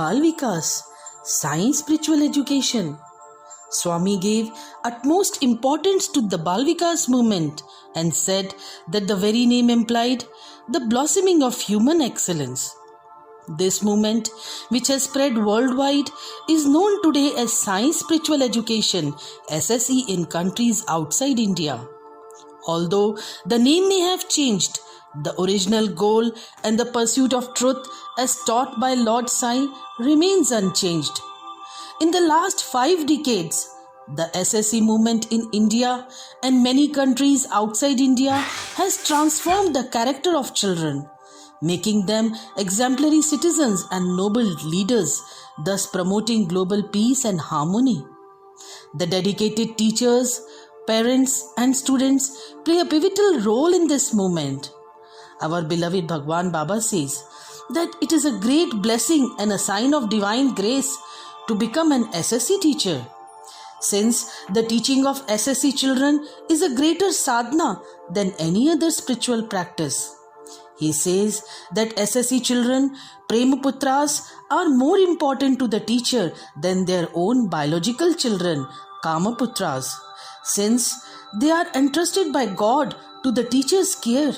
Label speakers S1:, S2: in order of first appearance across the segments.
S1: Bal Vikas, science spiritual education. Swami gave utmost importance to the Bal Vikas movement and said that the very name implied the blossoming of human excellence. This movement, which has spread worldwide, is known today as Science Spiritual Education SSE in countries outside India. Although the name may have changed, the original goal and the pursuit of truth as taught by Lord Sai remains unchanged. In the last 5 decades, the SSE movement in India and many countries outside India has transformed the character of children, making them exemplary citizens and noble leaders, thus promoting global peace and harmony. The dedicated teachers, parents, and students play a pivotal role in this movement. Our beloved Bhagwan Baba says that it is a great blessing and a sign of divine grace to become an SSE teacher, since the teaching of SSE children is a greater sadhana than any other spiritual practice. He says that SSE children, Premaputras, are more important to the teacher than their own biological children, Kamaputras, since they are entrusted by God to the teacher's care.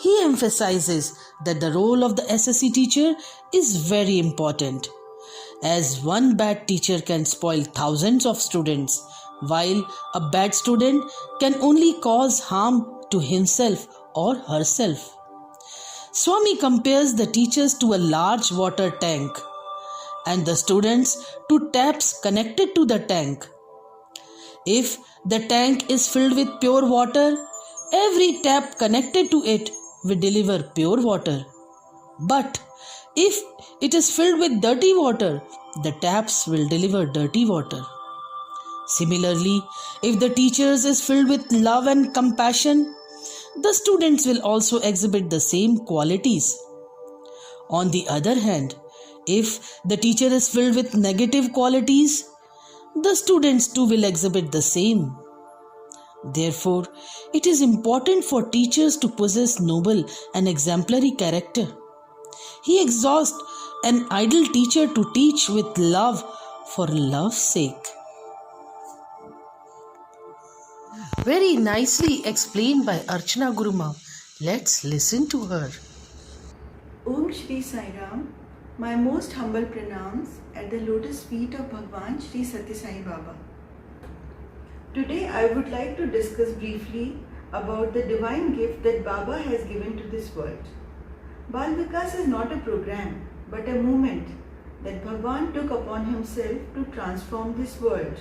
S1: He emphasizes that the role of the SSE teacher is very important, as one bad teacher can spoil thousands of students, while a bad student can only cause harm to himself or herself. Swami compares the teachers to a large water tank and the students to taps connected to the tank. If the tank is filled with pure water, every tap connected to it will deliver pure water. But if it is filled with dirty water, the taps will deliver dirty water. Similarly, if the teachers is filled with love and compassion, the students will also exhibit the same qualities. On the other hand, if the teacher is filled with negative qualities, the students too will exhibit the same. Therefore, it is important for teachers to possess noble and exemplary character. He exhorts an idle teacher to teach with love for love's sake. Very nicely explained by Archana Guruma. Let's listen to her.
S2: Om Shri Sai Ram, my most humble pranams at the lotus feet of Bhagwan Shri Satya Sai Baba. Today I would like to discuss briefly about the divine gift that Baba has given to this world. Bal Vikas is not a program but a movement that Bhagwan took upon himself to transform this world.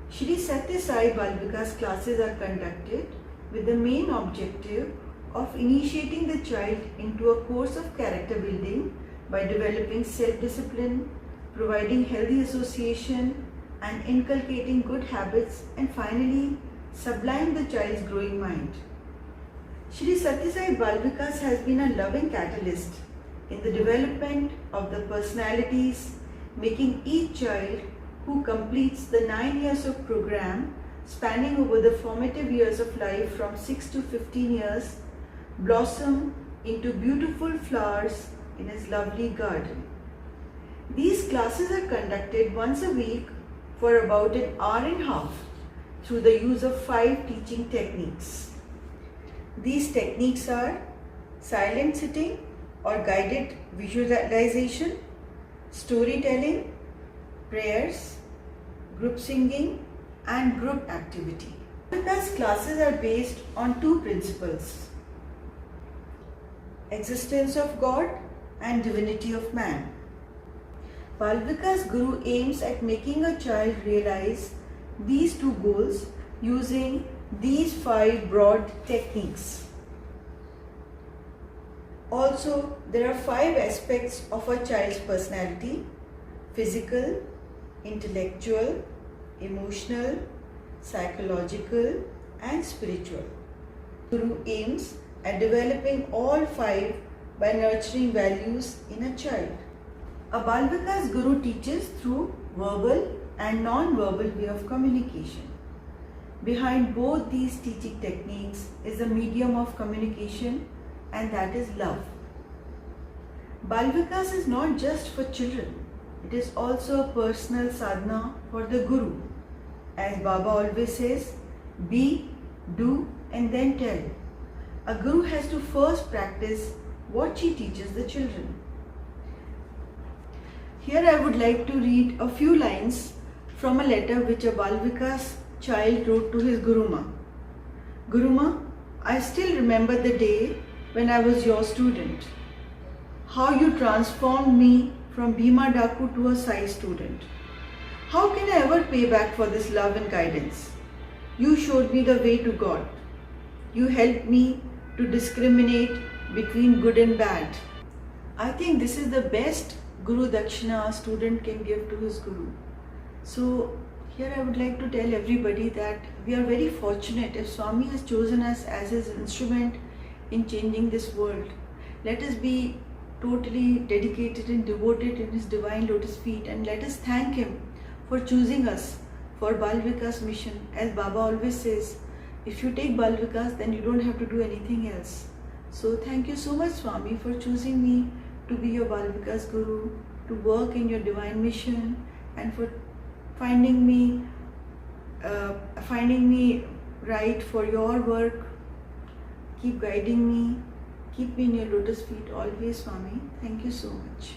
S2: Shri Satya Sai Bal Vikas classes are conducted with the main objective of initiating the child into a course of character building by developing self-discipline, providing healthy association and inculcating good habits, and finally sublime the child's growing mind. Shri Satya Sai Bal Vikas has been a loving catalyst in the development of the personalities, making each child who completes the 9 years of program spanning over the formative years of life from 6 to 15 years blossom into beautiful flowers in his lovely garden. These classes are conducted once a week for about an hour and a half through the use of 5 teaching techniques. These techniques are silent sitting or guided visualization, storytelling, prayers, group singing and group activity. Vikas classes are based on 2 principles: existence of God and divinity of man. Bal Vikas Guru aims at making a child realize these 2 goals using these 5 broad techniques. Also, there are 5 aspects of a child's personality: physical, intellectual, emotional, psychological and spiritual. Guru aims at developing all 5 by nurturing values in a child. A Bal Vikas Guru teaches through verbal and non-verbal way of communication. Behind both these teaching techniques is a medium of communication, and that is love. Bal Vikas is not just for children, it is also a personal sadhana for the Guru. As Baba always says, be, do and then tell. A Guru has to first practice what she teaches the children. Here I would like to read a few lines from a letter which a Bal Vikas child wrote to his Guruma. Guruma, I still remember the day when I was your student. How you transformed me from Bhima Daku to a Sai student. How can I ever pay back for this love and guidance? You showed me the way to God. You helped me to discriminate between good and bad. I think this is the best Guru Dakshina a student can give to his Guru. So here I would like to tell everybody that we are very fortunate if Swami has chosen us as his instrument in changing this world. Let us be totally dedicated and devoted in his divine lotus feet, and let us thank him for choosing us for Bal Vikas mission. As Baba always says, if you take Bal Vikas, then you don't have to do anything else. So thank you so much, Swami, for choosing me to be your Bal Vikas Guru, to work in your divine mission, and for finding me right for your work. Keep guiding me. Keep me in your lotus feet always, Swami. Thank you so much.